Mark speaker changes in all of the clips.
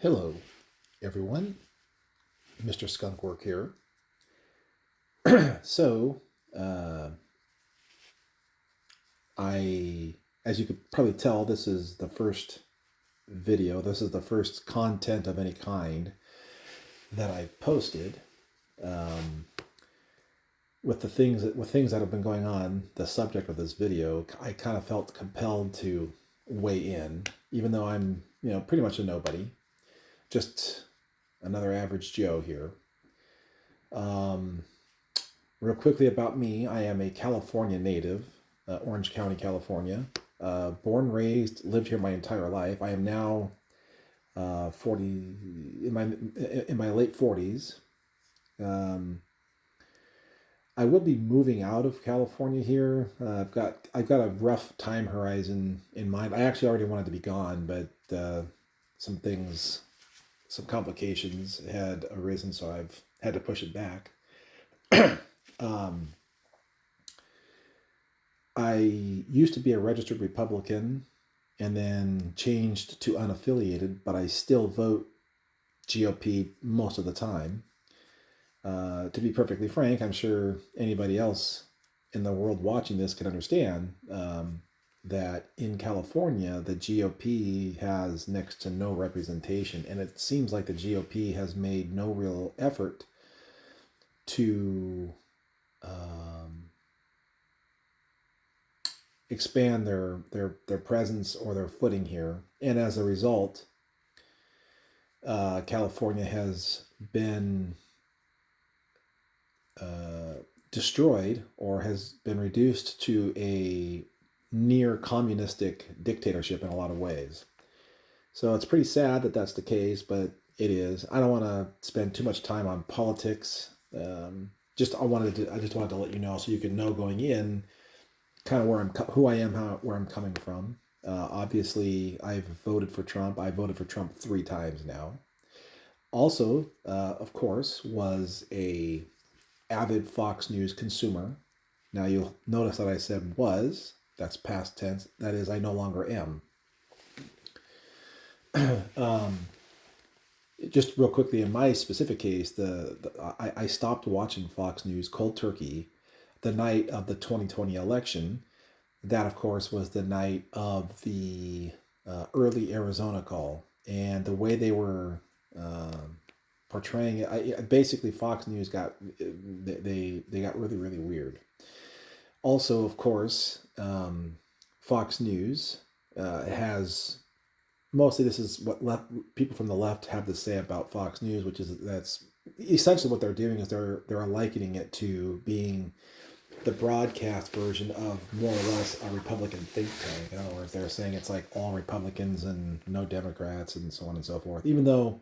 Speaker 1: Hello, everyone. Mr. Skunkwork here. So, uh, as you could probably tell, this is the first video. This is the first content of any kind that I've posted. Um, with things that have been going on, the subject of this video, I kind of felt compelled to weigh in, even though I'm, pretty much a nobody, just another average Joe here. Real quickly about me, I am a California native, Orange County, California. Born, raised, lived here my entire life. I am now 40 in my late 40s. I will be moving out of California here. I've got a rough time horizon in mind. I actually already wanted to be gone, but some complications had arisen, so I've had to push it back. I used to be a registered Republican and then changed to unaffiliated, but I still vote GOP most of the time. To be perfectly frank, I'm sure anybody else in the world watching this can understand that in California, the GOP has next to no representation, and it seems like the GOP has made no real effort to expand their presence or their footing here. And as a result, California has been destroyed or has been reduced to a near communistic dictatorship in a lot of ways. So it's pretty sad that that's the case, but it is. I don't want to spend too much time on politics. I just wanted to let you know so you can know going in kind of who I am, where I'm coming from. Obviously, I've voted for Trump. I voted for Trump 3 times now. Also, of course, was a avid Fox News consumer. Now you'll notice that I said was. That's past tense. That is, I no longer am. Just real quickly, in my specific case, I stopped watching Fox News cold turkey the night of the 2020 election. That, of course, was the night of the early Arizona call, and the way they were portraying it, basically Fox News got really, really weird. Also, of course, Fox News has mostly, this is what people from the left have to say about Fox News, which is that's essentially what they're doing is they're likening it to being the broadcast version of more or less a Republican think tank. In other words, they're saying it's like all Republicans and no Democrats and so on and so forth, even though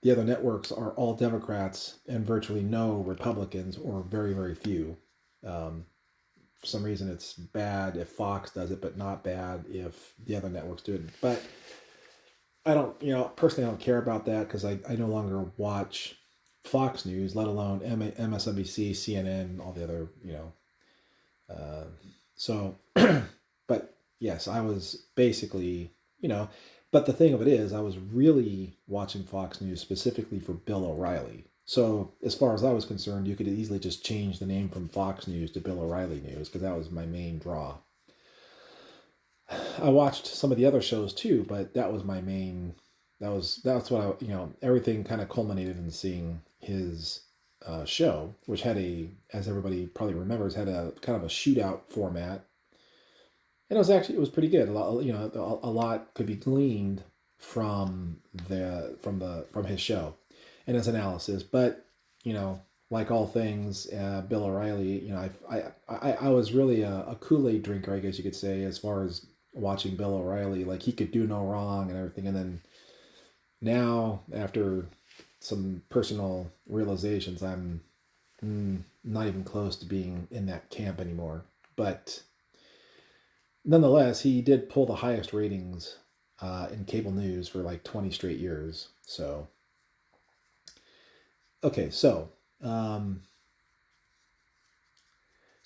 Speaker 1: the other networks are all Democrats and virtually no Republicans, or very, very few. For some reason, it's bad if Fox does it, but not bad if the other networks do it. But I don't, personally, I don't care about that because I no longer watch Fox News, let alone MSNBC, CNN, all the other, so, but yes, I was basically, but the thing of it is, I was really watching Fox News specifically for Bill O'Reilly. So as far as I was concerned, you could easily just change the name from Fox News to Bill O'Reilly News because that was my main draw. I watched some of the other shows too, but that was my main. That's what I, everything kind of culminated in seeing his show, which had as everybody probably remembers, had a kind of a shootout format, and it was pretty good. A lot could be gleaned from his show and his analysis, but like all things, Bill O'Reilly, I was really a Kool-Aid drinker, I guess you could say, as far as watching Bill O'Reilly. Like, he could do no wrong and everything, and then now, after some personal realizations, I'm not even close to being in that camp anymore. But nonetheless, he did pull the highest ratings in cable news for like 20 straight years. So, okay, so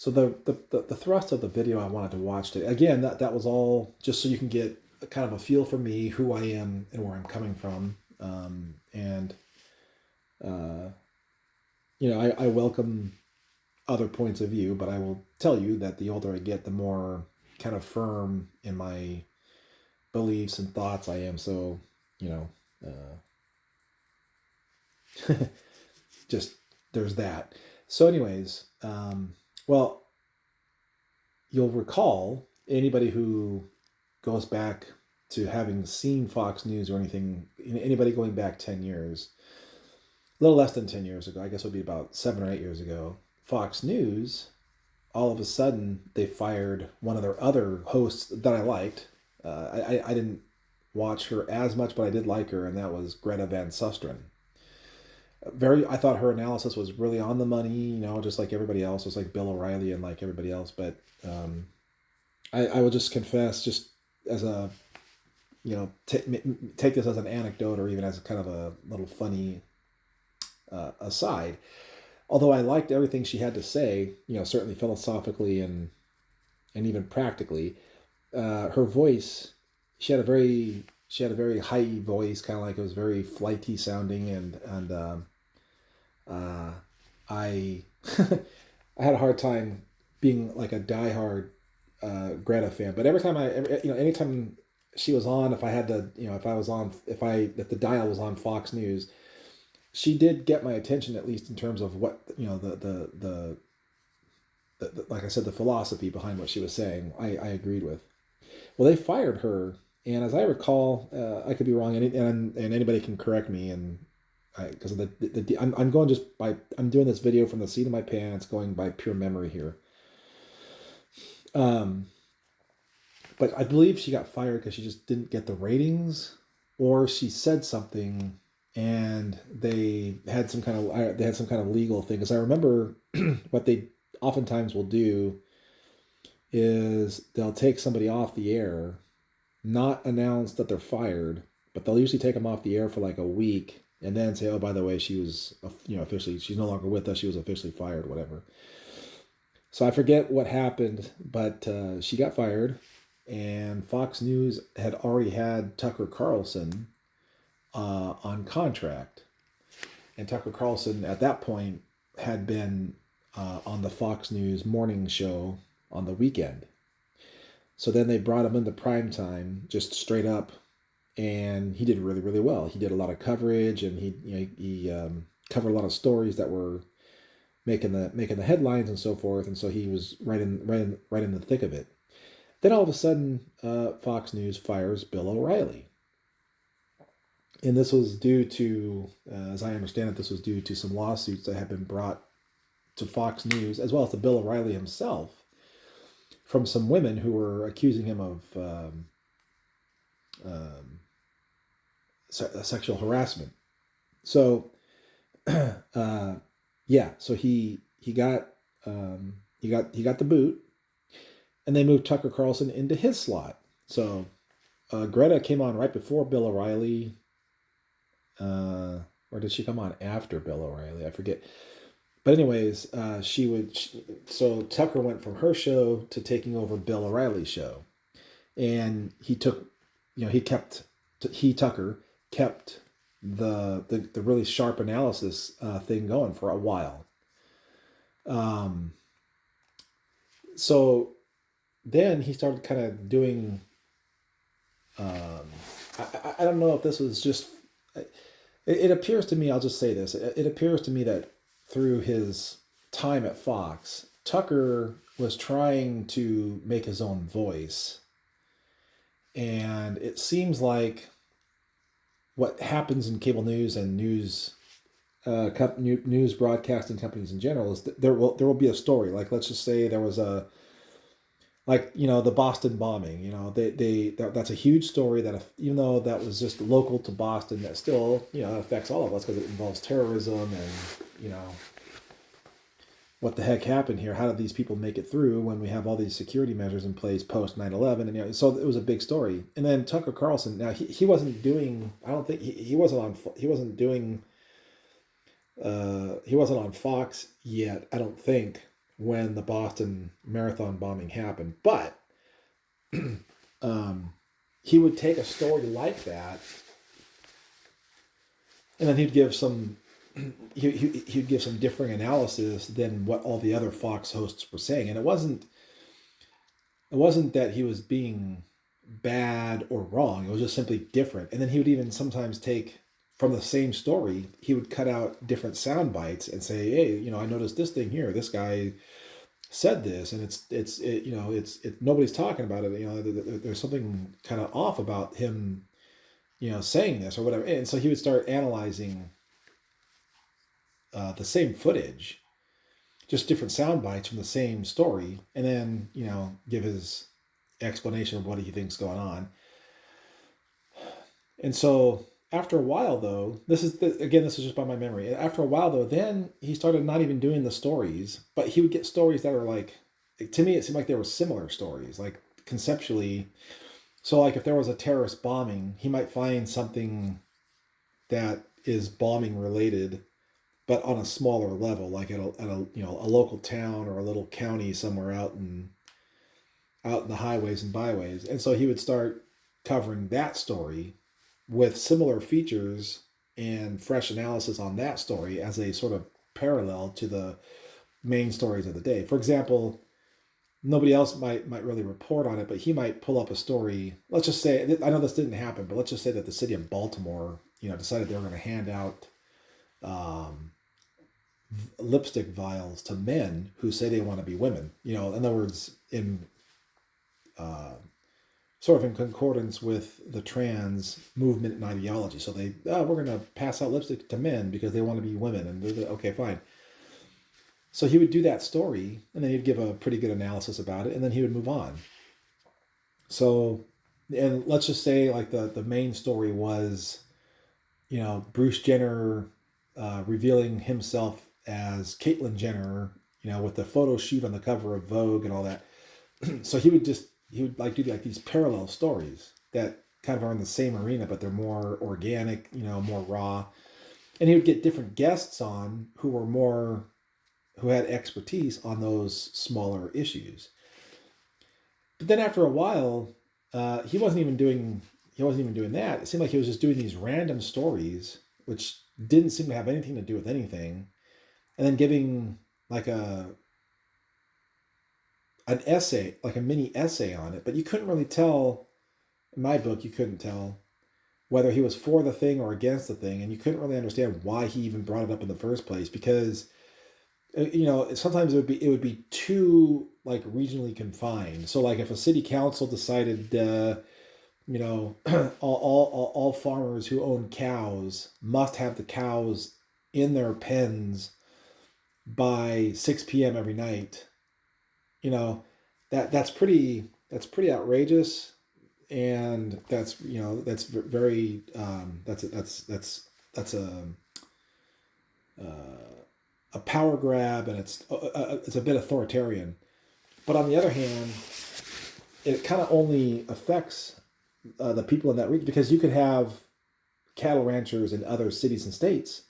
Speaker 1: the thrust of the video I wanted to watch today, again, that was all just so you can get kind of a feel for me, who I am, and where I'm coming from. And I welcome other points of view, but I will tell you that the older I get, the more kind of firm in my beliefs and thoughts I am. So, just there's that. So, anyways, well, you'll recall anybody who goes back to having seen Fox News or anything, anybody going back 10 years, a little less than 10 years ago, I guess it would be about 7 or 8 years ago, Fox News, all of a sudden, they fired one of their other hosts that I liked. I didn't watch her as much, but I did like her, and that was Greta Van Susteren. I thought her analysis was really on the money, just like everybody else. It was like Bill O'Reilly and like everybody else. But I will just confess, just as a, take this as an anecdote or even as kind of a little funny aside. Although I liked everything she had to say, certainly philosophically and even practically, her voice, she had a very high voice, kind of like it was very flighty sounding, and I I had a hard time being like a diehard Greta fan. But anytime she was on, if the dial was on Fox News, she did get my attention, at least in terms of what the like I said, the philosophy behind what she was saying. I agreed with. Well, they fired her, and as I recall, I could be wrong, and anybody can correct me, and because of I'm going just by, I'm doing this video from the seat of my pants, going by pure memory here. But I believe she got fired because she just didn't get the ratings, or she said something and they had some kind of legal thing. Because I remember what they oftentimes will do is they'll take somebody off the air, not announce that they're fired, but they'll usually take them off the air for like a week and then say, oh, by the way, she was, officially, she's no longer with us. She was officially fired, whatever. So I forget what happened, but she got fired, and Fox News had already had Tucker Carlson on contract. And Tucker Carlson at that point had been on the Fox News morning show on the weekend. So then they brought him into prime time, just straight up, and he did really, really well. He did a lot of coverage, and he covered a lot of stories that were making the headlines and so forth. And so he was right in the thick of it. Then all of a sudden, Fox News fires Bill O'Reilly. And this was due to, as I understand it, this was due to some lawsuits that had been brought to Fox News, as well as to Bill O'Reilly himself, from some women who were accusing him of sexual harassment. So, so he got the boot, and they moved Tucker Carlson into his slot. So Greta came on right before Bill O'Reilly. Or did she come on after Bill O'Reilly? I forget. But anyways, so Tucker went from her show to taking over Bill O'Reilly's show. And Tucker kept the really sharp analysis thing going for a while. So then he started kind of doing, I don't know if this was just, it appears to me, I'll just say this, it appears to me that through his time at Fox, Tucker was trying to make his own voice. And it seems like what happens in cable news and news broadcasting companies in general is that there will be a story. Like, let's just say there was the Boston bombing. That's a huge story that even though that was just local to Boston, that still affects all of us because it involves terrorism and what the heck happened here? How did these people make it through when we have all these security measures in place post 9/11? And so it was a big story. And then Tucker Carlson, now he wasn't doing, I don't think he wasn't on Fox yet, I don't think, when the Boston Marathon bombing happened. But he would take a story like that and then he'd give some differing analysis than what all the other Fox hosts were saying, and it wasn't that he was being bad or wrong. It was just simply different. And then he would even sometimes take from the same story, he would cut out different sound bites and say, "Hey, I noticed this thing here. This guy said this, and nobody's talking about it. There's something kind of off about him, saying this or whatever." And so he would start analyzing the same footage, just different sound bites from the same story, and then give his explanation of what he thinks going on. And so after a while, though, this is just by my memory. After a while, though, then he started not even doing the stories, but he would get stories that are like, to me, it seemed like they were similar stories, like conceptually. So like if there was a terrorist bombing, he might find something that is bombing related, but on a smaller level, like at a local town or a little county somewhere out in the highways and byways. And so he would start covering that story with similar features and fresh analysis on that story as a sort of parallel to the main stories of the day. For example, nobody else might really report on it, but he might pull up a story. Let's just say, I know this didn't happen, but let's just say that the city of Baltimore, decided they were going to hand out lipstick vials to men who say they want to be women. In other words, in sort of in concordance with the trans movement and ideology. So we're going to pass out lipstick to men because they want to be women. And okay, fine. So he would do that story, and then he'd give a pretty good analysis about it, and then he would move on. So, and let's just say like the main story was, Bruce Jenner revealing himself as Caitlyn Jenner, with the photo shoot on the cover of Vogue and all that. So he would like do like these parallel stories that kind of are in the same arena, but they're more organic, more raw. And he would get different guests on who had expertise on those smaller issues. But then after a while, he wasn't even doing that. It seemed like he was just doing these random stories, which didn't seem to have anything to do with anything, and then giving like an essay, like a mini essay on it. But you couldn't really tell, in my book, you couldn't tell whether he was for the thing or against the thing, and you couldn't really understand why he even brought it up in the first place, because sometimes it would be too like regionally confined. So like if a city council decided all farmers who own cows must have the cows in their pens by 6 p.m. every night, that's pretty outrageous, and that's very that's a power grab, and it's a bit authoritarian. But on the other hand, it kind of only affects the people in that region, because you could have cattle ranchers in other cities and states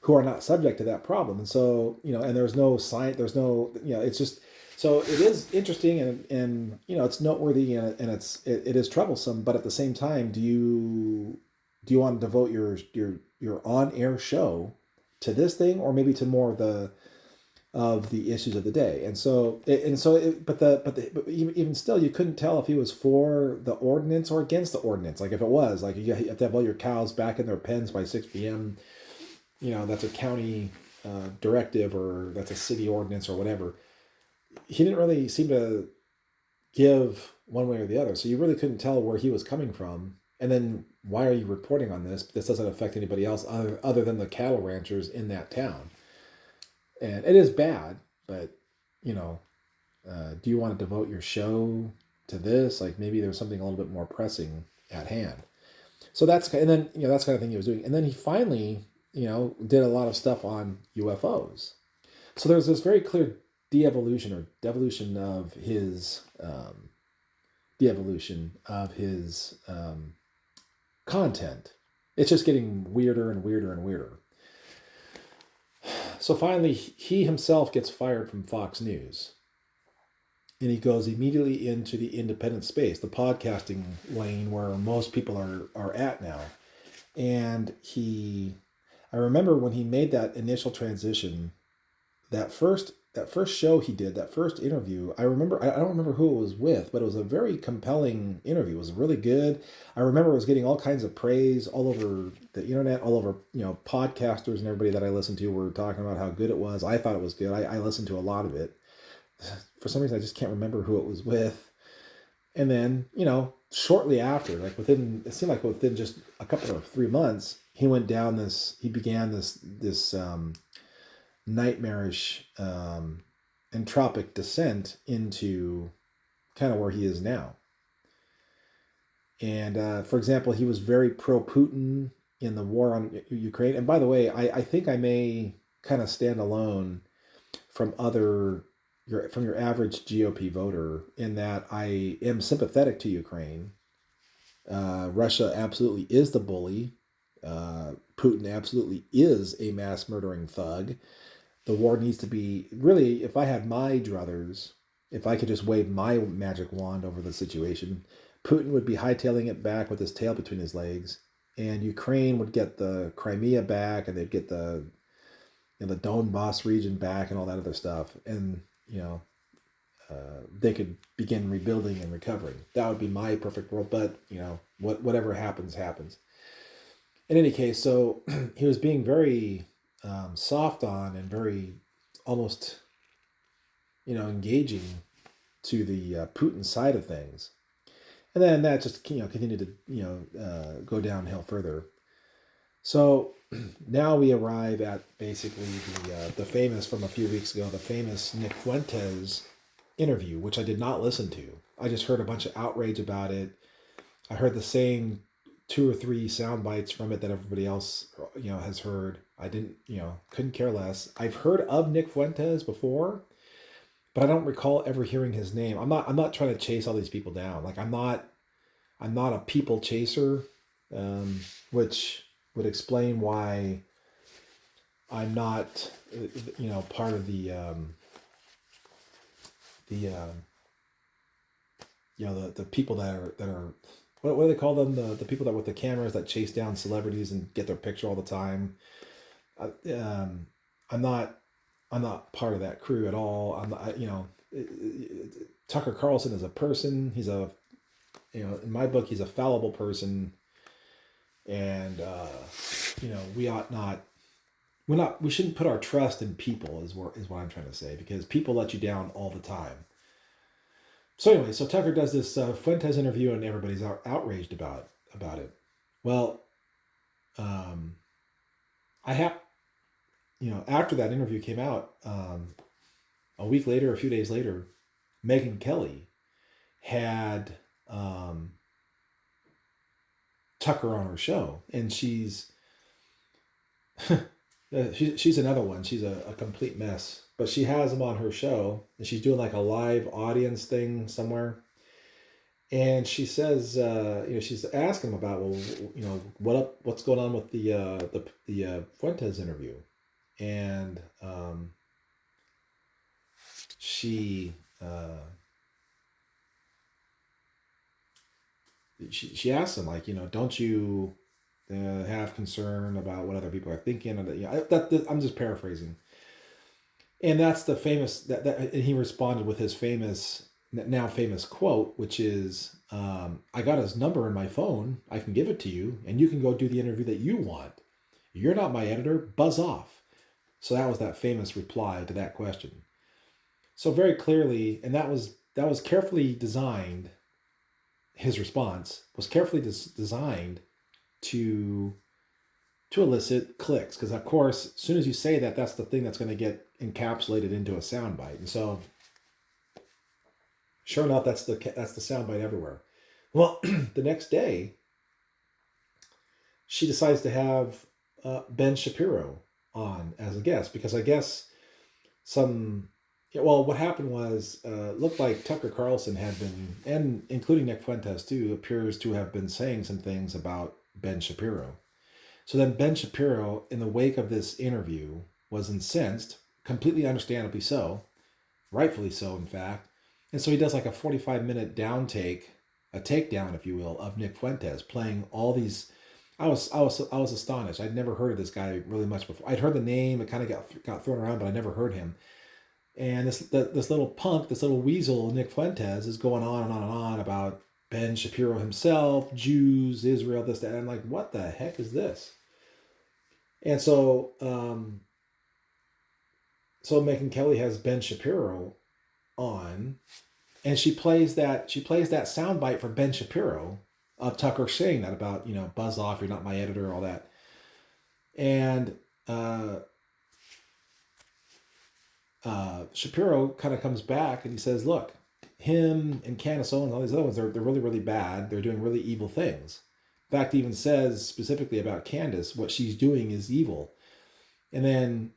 Speaker 1: who are not subject to that problem. And so, and there's no science, there's no, it's just, so it is interesting, and it's noteworthy, and it is troublesome, but at the same time, do you want to devote your on-air show to this thing, or maybe to more of the issues of the day? But even still, you couldn't tell if he was for the ordinance or against the ordinance. Like if it was like you have to have all your cows back in their pens by 6 p.m., that's a county directive, or that's a city ordinance or whatever. He didn't really seem to give one way or the other, so you really couldn't tell where he was coming from. And then, why are you reporting on this? This doesn't affect anybody else other than the cattle ranchers in that town. And it is bad, but do you want to devote your show to this? Like maybe there's something a little bit more pressing at hand. So that's kind of thing he was doing. And then he finally, did a lot of stuff on UFOs. So there's this very clear de-evolution or devolution of his content. It's just getting weirder and weirder and weirder. So finally, he himself gets fired from Fox News, and he goes immediately into the independent space, the podcasting lane where most people are at now. And I remember when he made that initial transition, that first show he did, that first interview, I don't remember who it was with, but it was a very compelling interview. It was really good. I remember it was getting all kinds of praise all over the internet, all over, podcasters and everybody that I listened to were talking about how good it was. I thought it was good. I listened to a lot of it. For some reason, I just can't remember who it was with. And then, shortly after, it seemed like within just a couple of 3 months, he began this nightmarish entropic descent into kind of where he is now. And for example, he was very pro-Putin in the war on Ukraine. And by the way, I think I may kind of stand alone from your average GOP voter in that I am sympathetic to Ukraine. Russia absolutely is the bully. Putin absolutely is a mass murdering thug. The war needs to be, really, if I had my druthers, if I could just wave my magic wand over the situation, Putin would be hightailing it back with his tail between his legs, and Ukraine would get the Crimea back, and they'd get the Donbass region back, and all that other stuff, and they could begin rebuilding and recovering. That would be my perfect world. But whatever happens, happens. In any case, so he was being very soft on and very almost engaging to the Putin side of things, and then that just continued to go downhill further. So now we arrive at basically the famous, from a few weeks ago, the famous Nick Fuentes interview, which I did not listen to. I just heard a bunch of outrage about it. I heard the same 2 or 3 sound bites from it that everybody else has heard. I didn't couldn't care less. I've heard of Nick Fuentes before, but I don't recall ever hearing his name. I'm not trying to chase all these people down. Like I'm not a people chaser, which would explain why I'm not part of the people that are what do they call them, the people that with the cameras that chase down celebrities and get their picture all the time. I'm not part of that crew at all. I'm not, Tucker Carlson is a person. He's in my book, he's a fallible person, and we shouldn't put our trust in people is what I'm trying to say, because people let you down all the time. So anyway, so Tucker does this Fuentes interview, and everybody's outraged about it. Well, I have, after that interview came out, a week later, a few days later, Megyn Kelly had Tucker on her show, and she's another one. She's a complete mess, but she has him on her show, and she's doing like a live audience thing somewhere. And she says, she's asking him about, what's going on with the Fuentes interview, and she asks him, like, don't you have concern about what other people are thinking? And I'm just paraphrasing. And that's the famous and he responded with his now famous quote, which is, I got his number in my phone. I can give it to you, and you can go do the interview that you want. You're not my editor. Buzz off. So that was that famous reply to that question. So very clearly, and that was carefully designed. His response was carefully designed to elicit clicks, because of course, as soon as you say that, that's the thing that's going to get encapsulated into a soundbite. And so, sure enough, that's the soundbite everywhere. Well, the next day, she decides to have Ben Shapiro on as a guest, because I guess what happened was, looked like Tucker Carlson had been, and including Nick Fuentes too, appears to have been saying some things about Ben Shapiro. So then Ben Shapiro, in the wake of this interview, was incensed, completely understandably so, rightfully so, in fact. And so he does like a 45-minute a takedown, if you will, of Nick Fuentes, playing all these I was astonished. I'd never heard of this guy really much before. I'd heard the name. It kind of got thrown around, but I never heard him. And this little punk, this little weasel, Nick Fuentes, is going on and on and on about Ben Shapiro himself, Jews, Israel, this, that. And I'm like, what the heck is this? And so Megyn Kelly has Ben Shapiro on, and she plays that soundbite for Ben Shapiro of Tucker saying that about, buzz off, you're not my editor, all that. And Shapiro kind of comes back and he says, look, him and Candace Owens and all these other ones, they're really, really bad. They're doing really evil things. In fact, he even says specifically about Candace, what she's doing is evil. And then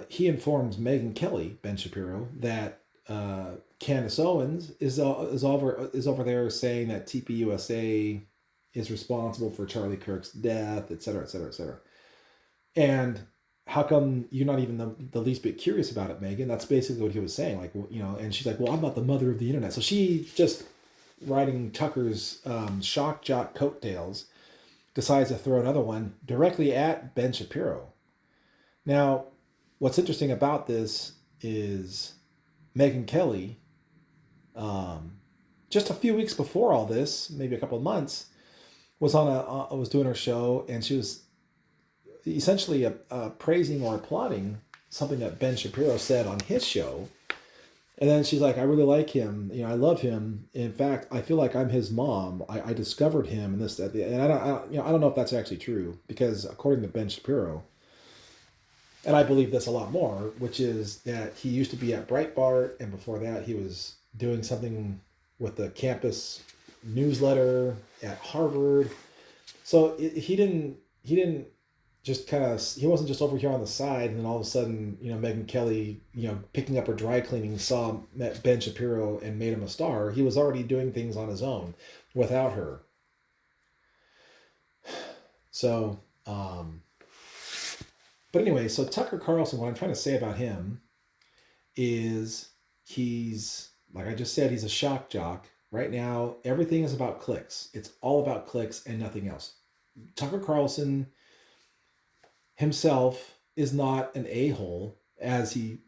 Speaker 1: he informs Megyn Kelly, Ben Shapiro, that Candace Owens is over there saying that TPUSA is responsible for Charlie Kirk's death, et cetera, et cetera, et cetera. And how come you're not even the least bit curious about it, Megyn? That's basically what he was saying. Like, and she's like, well, I'm not the mother of the internet. So she, just riding Tucker's shock jock coattails, decides to throw another one directly at Ben Shapiro. Now, what's interesting about this is Megyn Kelly, just a few weeks before all this, maybe a couple of months, was doing her show, and she was essentially praising or applauding something that Ben Shapiro said on his show. And then she's like, I really like him. I love him. In fact, I feel like I'm his mom. I discovered him and this, that, and I don't know if that's actually true, because according to Ben Shapiro, and I believe this a lot more, which is that he used to be at Breitbart, and before that he was doing something with the campus newsletter at Harvard. So he didn't just he wasn't just over here on the side, and then all of a sudden, Megyn Kelly, picking up her dry cleaning, met Ben Shapiro and made him a star. He was already doing things on his own without her. So, but anyway, so Tucker Carlson, what I'm trying to say about him is he's, like I just said, he's a shock jock. Right now, everything is about clicks. It's all about clicks and nothing else. Tucker Carlson himself is not an a-hole, as he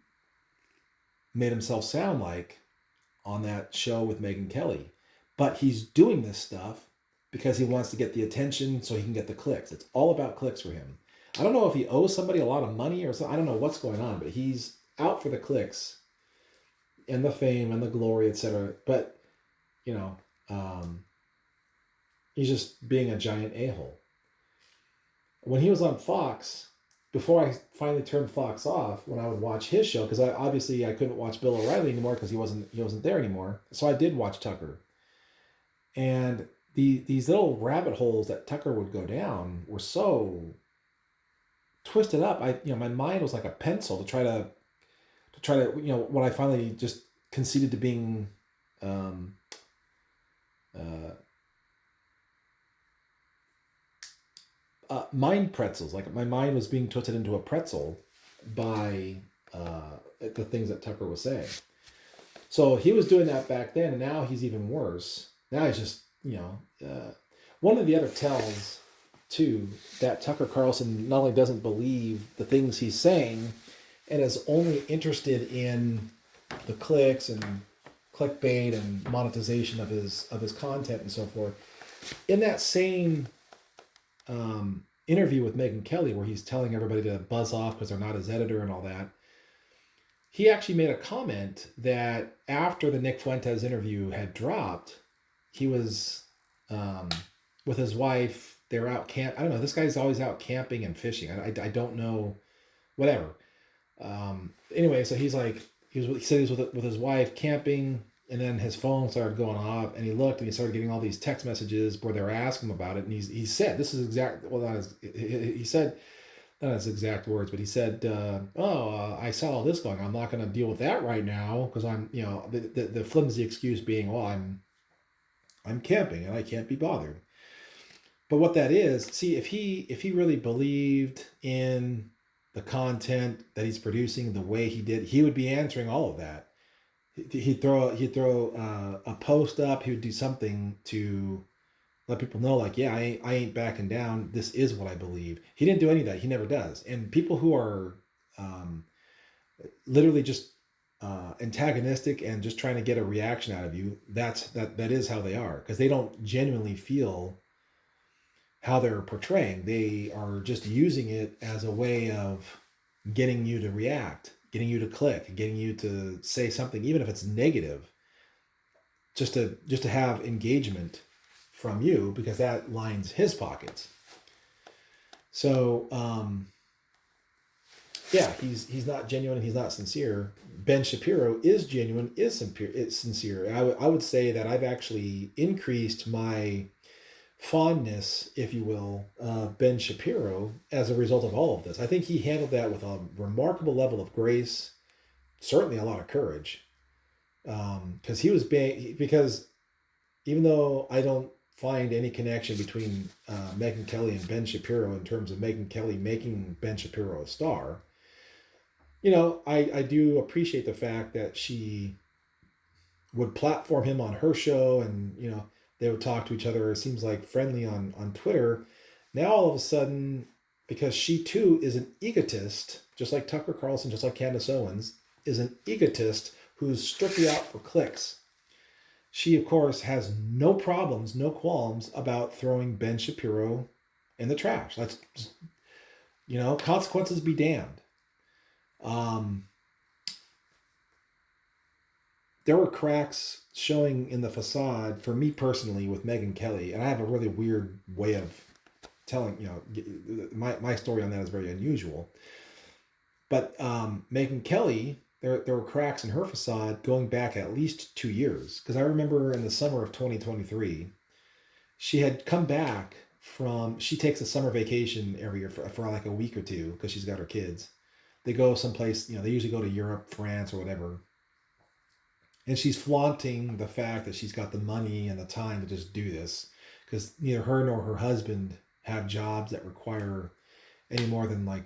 Speaker 1: made himself sound like on that show with Megyn Kelly. But he's doing this stuff because he wants to get the attention so he can get the clicks. It's all about clicks for him. I don't know if he owes somebody a lot of money or something. I don't know what's going on, but he's out for the clicks and the fame and the glory, etc. But, he's just being a giant a-hole. When he was on Fox, before I finally turned Fox off, when I would watch his show, because I couldn't watch Bill O'Reilly anymore because he wasn't there anymore. So I did watch Tucker. And these little rabbit holes that Tucker would go down were so twisted up. My mind was like a pencil to try to when I finally just conceded to being mind pretzels. Like, my mind was being twisted into a pretzel by the things that Tucker was saying. So he was doing that back then, and now he's even worse. Now he's just, one of the other tells too that Tucker Carlson not only doesn't believe the things he's saying and is only interested in the clicks and clickbait and monetization of his content and so forth. In that same interview with Megyn Kelly, where he's telling everybody to buzz off because they're not his editor and all that, he actually made a comment that after the Nick Fuentes interview had dropped, he was with his wife. They were out I don't know. This guy's always out camping and fishing. I don't know, whatever. Anyway, so he said he was with his wife camping, and then his phone started going off, and he looked and he started getting all these text messages where they were asking him about it, and he said, this is exact. Well, he said, not his exact words, but he said, I saw all this going on. I'm not going to deal with that right now because I'm, the flimsy excuse being, well, I'm camping and I can't be bothered. But what that is, see, if he really believed in the content that he's producing the way he did, he would be answering all of that. He'd throw a post up. He would do something to let people know, like, yeah, I ain't backing down. This is what I believe. He didn't do any of that. He never does. And people who are um, literally just antagonistic and just trying to get a reaction out of you, that is how they are, because they don't genuinely feel how they're portraying. They are just using it as a way of getting you to react, getting you to click, getting you to say something, even if it's negative, just to have engagement from you, because that lines his pockets. So yeah, he's not genuine. He's not sincere. Ben Shapiro is genuine, is sincere. I would say that I've actually increased my fondness, if you will, Ben Shapiro as a result of all of this. I think he handled that with a remarkable level of grace, certainly a lot of courage, because he was because even though I don't find any connection between Megyn Kelly and Ben Shapiro in terms of Megyn Kelly making Ben Shapiro a star, I do appreciate the fact that she would platform him on her show, and they would talk to each other. It seems like friendly on Twitter. Now all of a sudden, because she too is an egotist, just like Tucker Carlson, just like Candace Owens, is an egotist who's strictly out for clicks. She, of course, has no problems, no qualms about throwing Ben Shapiro in the trash. Let's, consequences be damned. There were cracks showing in the facade for me personally with Megyn Kelly, and I have a really weird way of telling, my story on that is very unusual. But Megyn Kelly, there were cracks in her facade going back at least 2 years, because I remember in the summer of 2023, she had come back she takes a summer vacation every year for like a week or two, because she's got her kids. They go someplace, they usually go to Europe, France, or whatever. And she's flaunting the fact that she's got the money and the time to just do this, because neither her nor her husband have jobs that require any more than like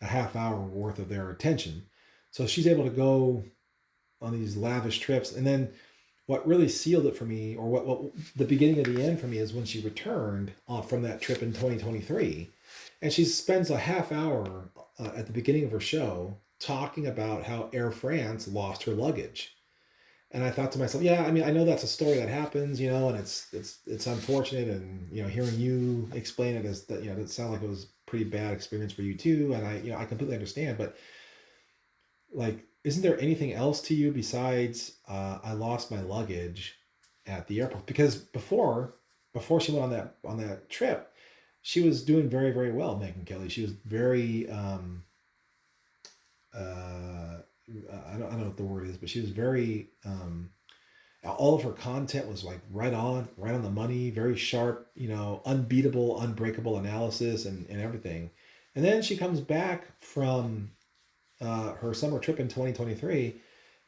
Speaker 1: a half hour worth of their attention. So she's able to go on these lavish trips. And then what really sealed it for me, or what the beginning of the end for me, is when she returned from that trip in 2023. And she spends a half hour at the beginning of her show talking about how Air France lost her luggage. And I thought to myself, yeah, I mean, I know that's a story that happens, and it's unfortunate. And, hearing you explain it as that, it sounded like it was a pretty bad experience for you too. And I completely understand, but like, isn't there anything else to you besides, I lost my luggage at the airport? Because before she went on that trip, she was doing very, very well, Megyn Kelly. She was very, I don't know what the word is, but she was very, all of her content was like right on the money, very sharp, unbeatable, unbreakable analysis and everything. And then she comes back from her summer trip in 2023.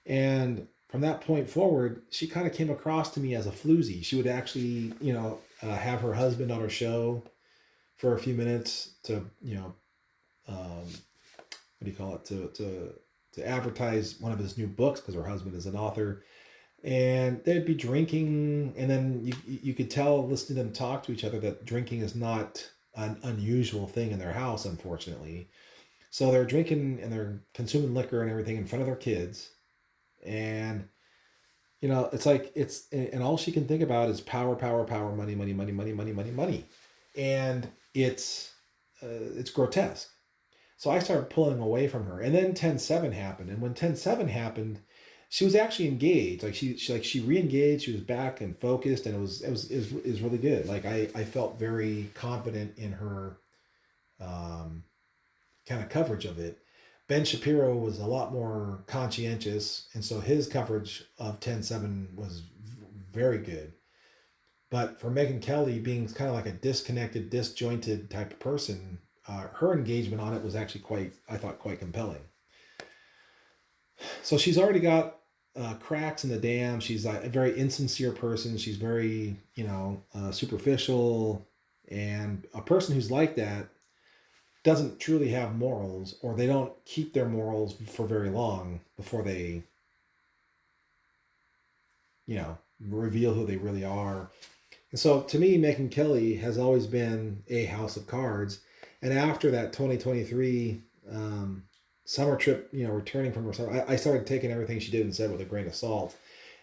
Speaker 1: And from that point forward, she kind of came across to me as a floozy. She would actually, have her husband on her show for a few minutes to, what do you call it, to advertise one of his new books, because her husband is an author. And they'd be drinking, and then you could tell, listening to them talk to each other, that drinking is not an unusual thing in their house, unfortunately. So they're drinking and they're consuming liquor and everything in front of their kids. And, it's like, and all she can think about is power, power, power, money, money, money, money, money, money, money. And it's grotesque. So I started pulling away from her. And then 10/7 happened. And when 10/7 happened, she was actually engaged. Like she re-engaged. She was back and focused, and it was really good. Like I felt very confident in her kind of coverage of it. Ben Shapiro was a lot more conscientious, and so his coverage of 10/7 was very good. But for Megyn Kelly, being kind of like a disconnected, disjointed type of person, her engagement on it was actually quite compelling. So she's already got cracks in the dam. She's a very insincere person. She's very, superficial. And a person who's like that doesn't truly have morals, or they don't keep their morals for very long before they, reveal who they really are. And so to me, Megyn Kelly has always been a house of cards. And after that 2023 summer trip, returning from her summer, I started taking everything she did and said with a grain of salt.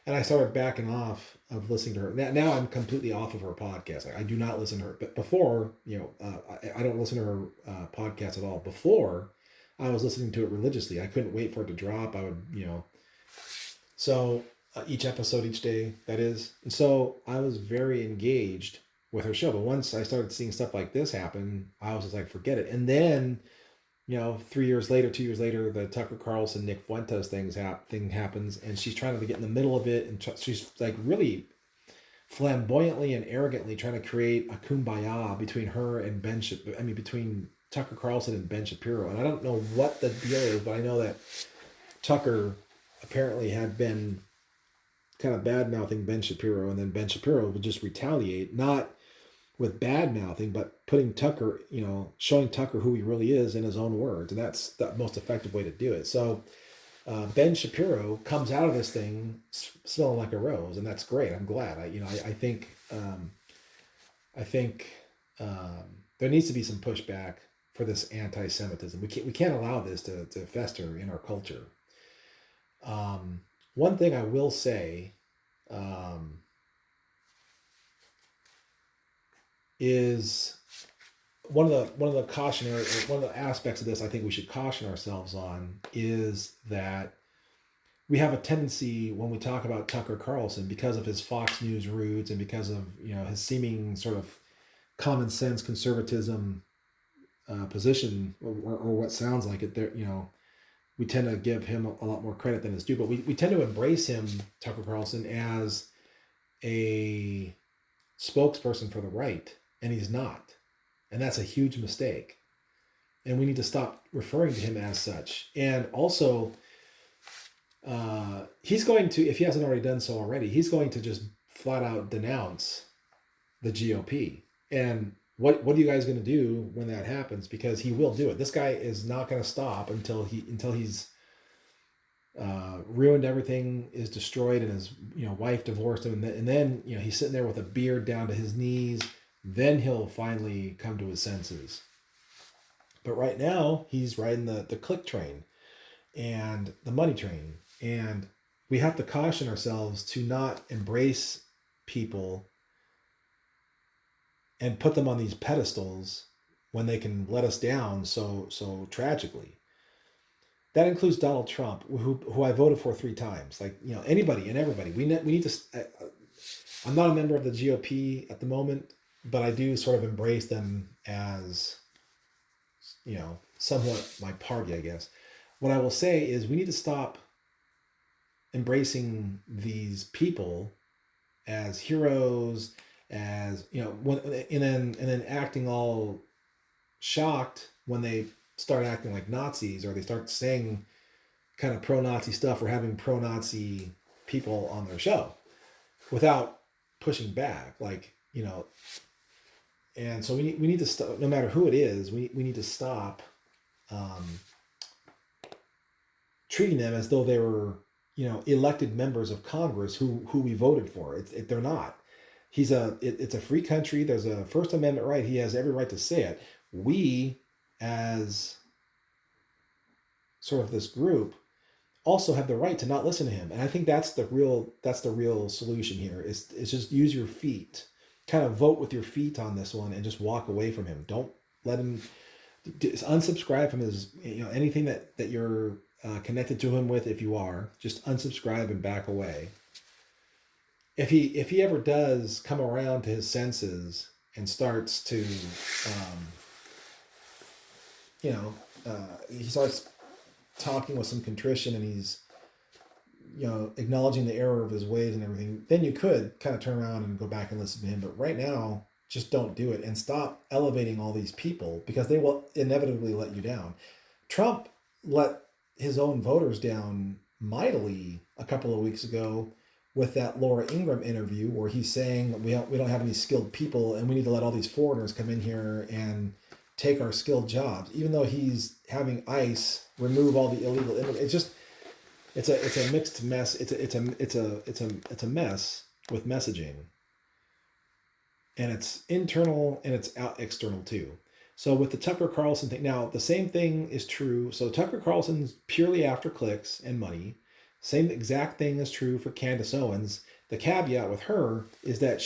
Speaker 1: And I started backing off of listening to her. Now I'm completely off of her podcast. I do not listen to her. But before, I don't listen to her podcast at all. Before, I was listening to it religiously. I couldn't wait for it to drop. I would, so each episode, each day, that is. And so I was very engaged with her show. But once I started seeing stuff like this happen, I was just like, forget it. And then, 2 years later, the Tucker Carlson, Nick Fuentes thing happens, and she's trying to get in the middle of it, and she's like really flamboyantly and arrogantly trying to create a kumbaya between her and between Tucker Carlson and Ben Shapiro. And I don't know what the deal is, but I know that Tucker apparently had been kind of bad-mouthing Ben Shapiro, and then Ben Shapiro would just retaliate, not with bad-mouthing, but putting Tucker, showing Tucker who he really is in his own words. And that's the most effective way to do it. So Ben Shapiro comes out of this thing smelling like a rose, and that's great. I'm glad. I think there needs to be some pushback for this anti-Semitism. We can't allow this to fester in our culture. One thing I will say is one of the aspects of this I think we should caution ourselves on is that we have a tendency when we talk about Tucker Carlson, because of his Fox News roots and because of his seeming sort of common sense conservatism position, or what sounds like it, there we tend to give him a lot more credit than is due, but we tend to embrace him, Tucker Carlson, as a spokesperson for the right, and he's not. And that's a huge mistake. And we need to stop referring to him as such. And also, he's going to, if he hasn't already done so already, he's going to just flat out denounce the GOP. And what are you guys going to do when that happens? Because he will do it. This guy is not going to stop until he's ruined everything, is destroyed, and his wife divorced him, and then he's sitting there with a beard down to his knees. Then he'll finally come to his senses. But right now he's riding the click train and the money train, and we have to caution ourselves to not embrace people and put them on these pedestals when they can let us down so tragically. That includes Donald Trump, who I voted for 3 times. Like, anybody and everybody. We need to. I'm not a member of the GOP at the moment, but I do sort of embrace them as, somewhat my party, I guess. What I will say is we need to stop embracing these people as heroes, as and then acting all shocked when they start acting like Nazis, or they start saying kind of pro-Nazi stuff, or having pro-Nazi people on their show without pushing back, and so we need to stop. No matter who it is, we need to stop treating them as though they were elected members of Congress who we voted for. They're not. It's a free country. There's a First Amendment right. He has every right to say it. We, as sort of this group, also have the right to not listen to him. And I think that's the real solution here. Is just use your feet, kind of vote with your feet on this one, and just walk away from him. Don't let him. Unsubscribe from his anything that you're connected to him with. If you are, just unsubscribe and back away. If he ever does come around to his senses and starts to, he starts talking with some contrition, and he's, acknowledging the error of his ways and everything, then you could kind of turn around and go back and listen to him. But right now, just don't do it, and stop elevating all these people, because they will inevitably let you down. Trump let his own voters down mightily a couple of weeks ago with that Laura Ingraham interview, where he's saying we don't have any skilled people, and we need to let all these foreigners come in here and take our skilled jobs, even though he's having ICE remove all the illegal immigrants. It's a mixed mess. It's a mess with messaging. and it's internal and it's external too. So with the Tucker Carlson thing, now the same thing is true. So Tucker Carlson's purely after clicks and money. Same exact thing is true for Candace Owens. The caveat with her is that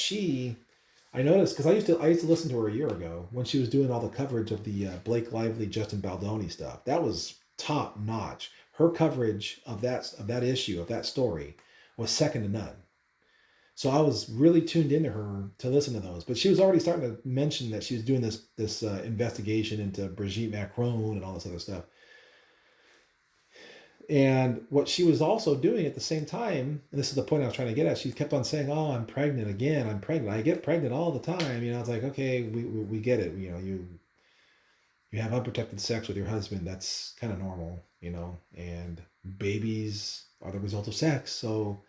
Speaker 1: I noticed because I used to listen to her a year ago when she was doing all the coverage of the Blake Lively, Justin Baldoni stuff. That was top notch. Her coverage of that issue, of that story, was second to none. So I was really tuned into her to listen to those. But she was already starting to mention that she was doing this investigation into Brigitte Macron and all this other stuff. And what she was also doing at the same time, and this is the point I was trying to get at, she kept on saying, "Oh, I'm pregnant again. I'm pregnant. I get pregnant all the time." It's like, okay, we get it. You have unprotected sex with your husband. That's kind of normal, and babies are the result of sex. So,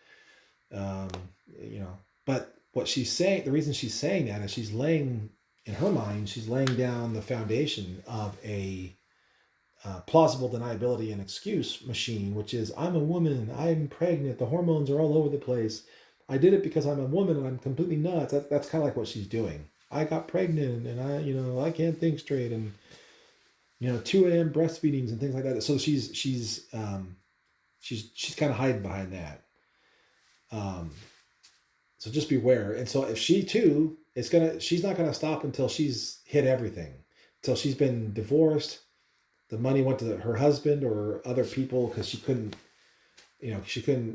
Speaker 1: um, but what she's saying, the reason she's saying that is she's laying, in her mind, she's laying down the foundation of a plausible deniability and excuse machine, which is, I'm a woman, I'm pregnant, the hormones are all over the place. I did it because I'm a woman and I'm completely nuts. That's kind of like what she's doing. I got pregnant and I can't think straight, and 2 a.m. breastfeedings and things like that. So she's kind of hiding behind that. So just beware. And so if she too she's not gonna stop until she's hit everything, until she's been divorced. The money went to her husband or other people because she couldn't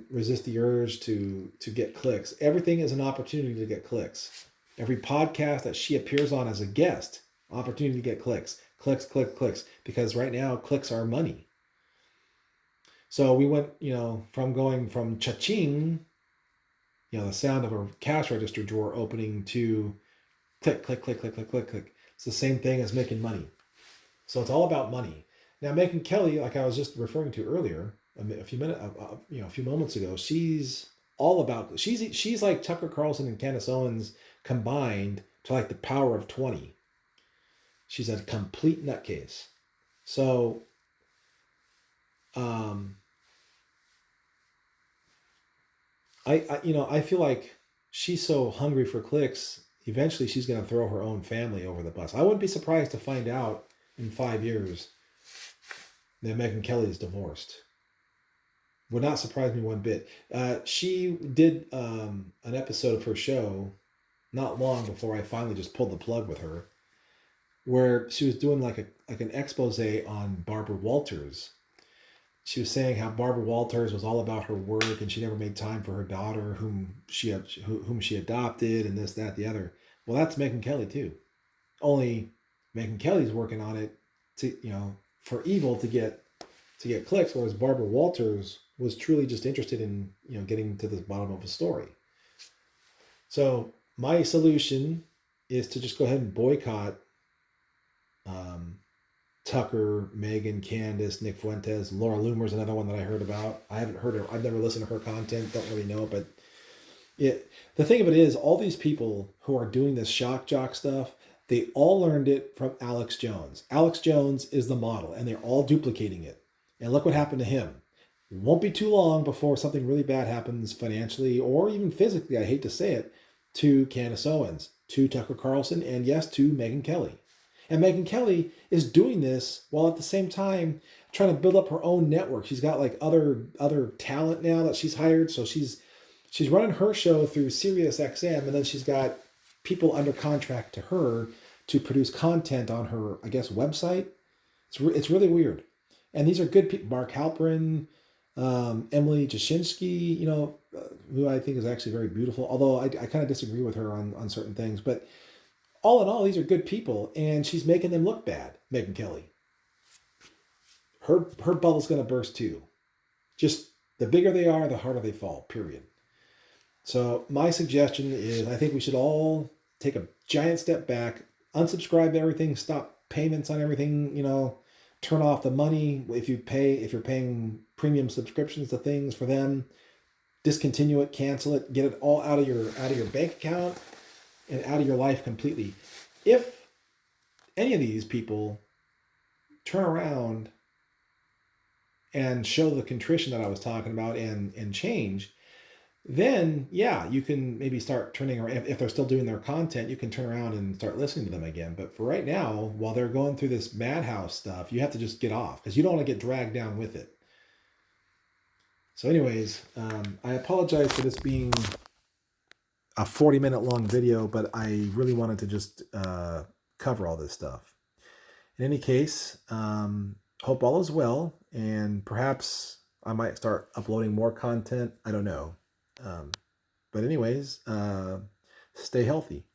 Speaker 1: resist the urge to get clicks. Everything is an opportunity to get clicks. Every podcast that she appears on as a guest, opportunity to get clicks. Clicks, clicks. Because right now, clicks are money. So we went, from going from cha-ching, the sound of a cash register drawer opening, to click, click, click, click, click, click, click. It's the same thing as making money. So it's all about money. Now, Megyn Kelly, like I was just referring to earlier, a few moments ago, she's all about. She's like Tucker Carlson and Candace Owens combined to like the power of 20. She's a complete nutcase. So, I feel like she's so hungry for clicks. Eventually, she's going to throw her own family over the bus. I wouldn't be surprised to find out in 5 years that Megyn Kelly is divorced. Would not surprise me one bit. She did an episode of her show not long before I finally just pulled the plug with her, where she was doing like an expose on Barbara Walters. She was saying how Barbara Walters was all about her work and she never made time for her daughter, whom she adopted, and this, that, the other. Well, that's Megyn Kelly too. Only Megyn Kelly's working on it for evil to get clicks, whereas Barbara Walters was truly just interested in getting to the bottom of a story. So my solution is to just go ahead and boycott Tucker, Megyn, Candace, Nick Fuentes, Laura Loomer's another one that I heard about. I haven't heard her. I've never listened to her content. Don't really know, but the thing of it is, all these people who are doing this shock jock stuff, they all learned it from Alex Jones. Alex Jones is the model, and they're all duplicating it. And look what happened to him. It won't be too long before something really bad happens financially or even physically, I hate to say it, to Candace Owens, to Tucker Carlson, and yes, to Megyn Kelly. And Megyn Kelly is doing this while at the same time trying to build up her own network. She's got like other talent now that she's hired. So she's running her show through Sirius XM, and then she's got people under contract to her to produce content on her, I guess, website. It's really weird. And these are good people. Mark Halperin, Emily Jashinsky, who I think is actually very beautiful. Although I kind of disagree with her on certain things. But all in all, these are good people. And she's making them look bad, Megyn Kelly. Her bubble's going to burst too. Just the bigger they are, the harder they fall, period. So my suggestion is I think we should all take a giant step back, unsubscribe to everything, stop payments on everything, turn off the money if you're paying premium subscriptions to things for them, discontinue it, cancel it, get it all out of your bank account and out of your life completely. If any of these people turn around and show the contrition that I was talking about and change, then yeah, you can maybe start turning around. If they're still doing their content, you can turn around and start listening to them again. But for right now, while they're going through this madhouse stuff, you have to just get off because you don't want to get dragged down with it. So, anyways, I apologize for this being a 40-minute long video, but I really wanted to just cover all this stuff. In any case, hope all is well, and perhaps I might start uploading more content. I don't know. But anyways, stay healthy.